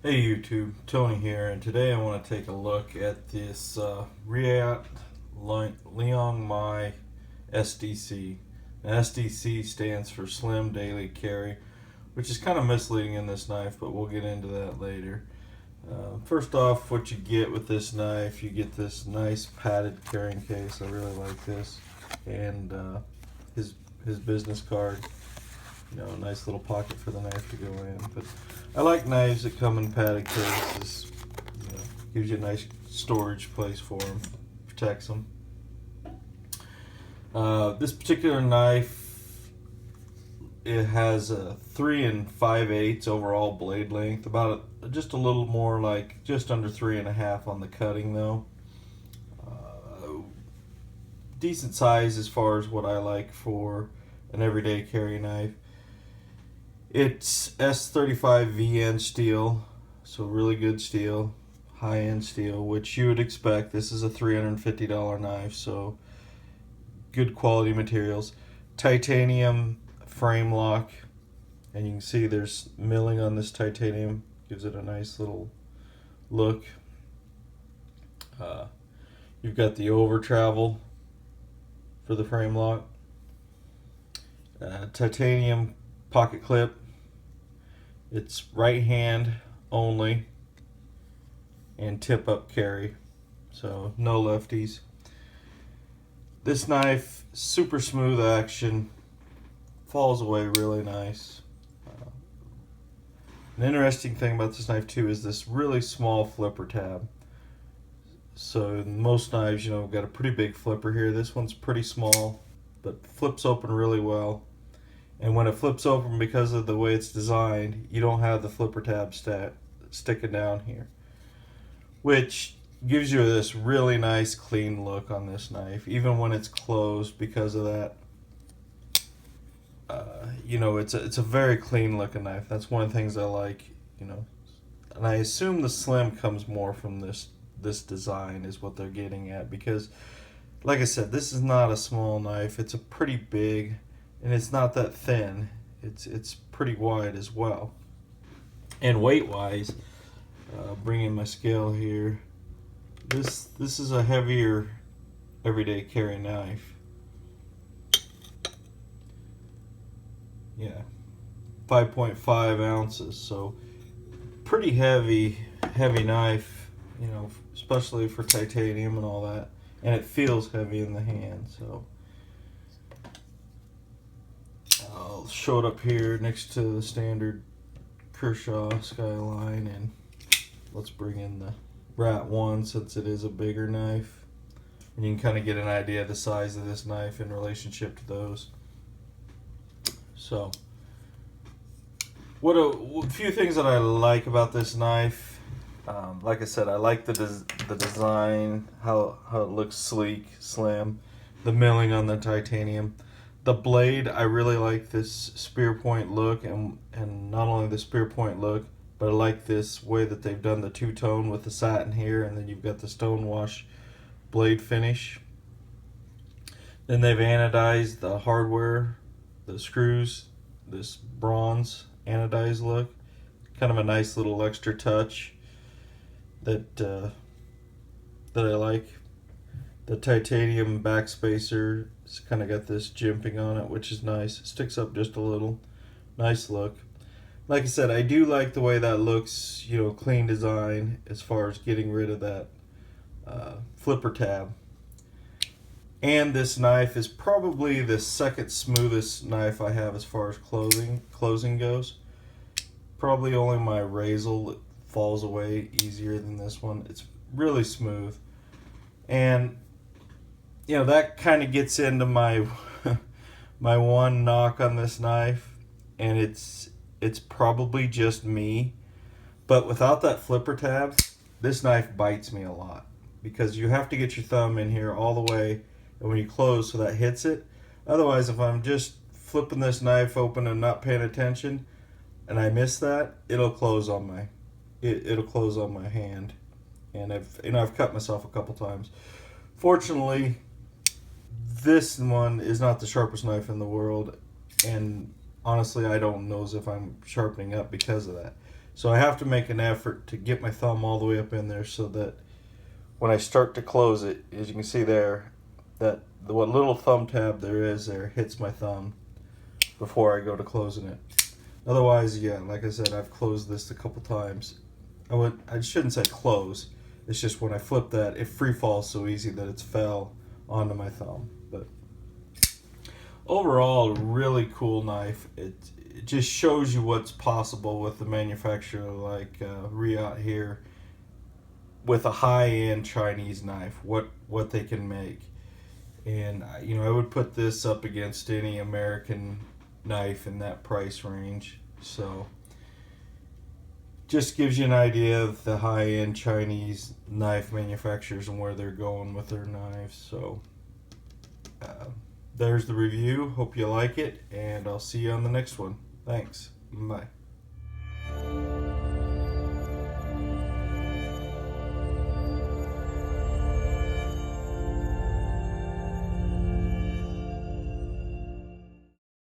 Hey YouTube, Tony here, and today I want to take a look at this Reate Liong Mah SDC. Now, SDC stands for Slim Daily Carry, which is kind of misleading in this knife, but we'll get into that later. First off, what you get with this knife, you get this nice padded carrying case. I really like this, and his business card. You know, a nice little pocket for the knife to go in. But I like knives that come in padded cases. You know, gives you a nice storage place for them, protects them. This particular knife, it has a 3 5/8 overall blade length, just a little more, like just under 3.5 on the cutting though. Decent size as far as what I like for an everyday carry knife. It's S35 VN steel, so really good steel, high-end steel, which you would expect. This is a $350 knife, so good quality materials. Titanium frame lock, and you can see there's milling on this titanium, gives it a nice little look. You've got the over travel for the frame lock. Titanium pocket clip. It's right hand only and tip up carry, so no lefties. This knife, super smooth action, falls away really nice. An interesting thing about this knife too is this really small flipper tab. So most knives, you know, got a pretty big flipper here. This one's pretty small, but flips open really well. And when it flips open, because of the way it's designed, you don't have the flipper tab sticking down here, which gives you this really nice clean look on this knife, even when it's closed. Because of that, you know, it's a very clean looking knife. That's one of the things I like, you know. And I assume the slim comes more from this design is what they're getting at, because like I said, this is not a small knife. It's a pretty big, and it's not that thin. It's pretty wide as well. And weight wise, bringing my scale here, this is a heavier everyday carry knife. Yeah, 5.5 ounces, so pretty heavy knife, you know, especially for titanium and all that. And it feels heavy in the hand, so I'll show it up here next to the standard Kershaw Skyline, and let's bring in the Rat 1 since it is a bigger knife, and you can kind of get an idea of the size of this knife in relationship to those. So a few things that I like about this knife. Like I said, I like the design, how it looks sleek, slim, the milling on the titanium. The blade, I really like this spear point look, and not only the spear point look, but I like this way that they've done the two-tone with the satin here, and then you've got the stonewash blade finish. Then they've anodized the hardware, the screws, this bronze anodized look. Kind of a nice little extra touch that I like. The titanium backspacer, it's kind of got this jimping on it, which is nice. It sticks up just a little. Nice look. Like I said, I do like the way that looks, you know, clean design as far as getting rid of that flipper tab. And this knife is probably the second smoothest knife I have as far as closing goes. Probably only my Razel falls away easier than this one. It's really smooth. And you know, that kind of gets into my my one knock on this knife, and it's probably just me, but without that flipper tab, this knife bites me a lot, because you have to get your thumb in here all the way, and when you close, so that hits it. Otherwise, if I'm just flipping this knife open and not paying attention, and I miss that, it'll close on my hand, and I've cut myself a couple times. Fortunately, this one is not the sharpest knife in the world, and honestly, I don't know if I'm sharpening up because of that. So I have to make an effort to get my thumb all the way up in there so that when I start to close it, as you can see there, that what little thumb tab there is there hits my thumb before I go to closing it. Otherwise, yeah, like I said, I've closed this a couple times. I shouldn't say close. It's just when I flip that, it free falls so easy that it's fell onto my thumb. But overall, a really cool knife. It just shows you what's possible with the manufacturer like Reate here with a high-end Chinese knife. What they can make, and you know, I would put this up against any American knife in that price range. So just gives you an idea of the high-end Chinese knife manufacturers and where they're going with their knives. So there's the review. Hope you like it, and I'll see you on the next one. Thanks. Bye.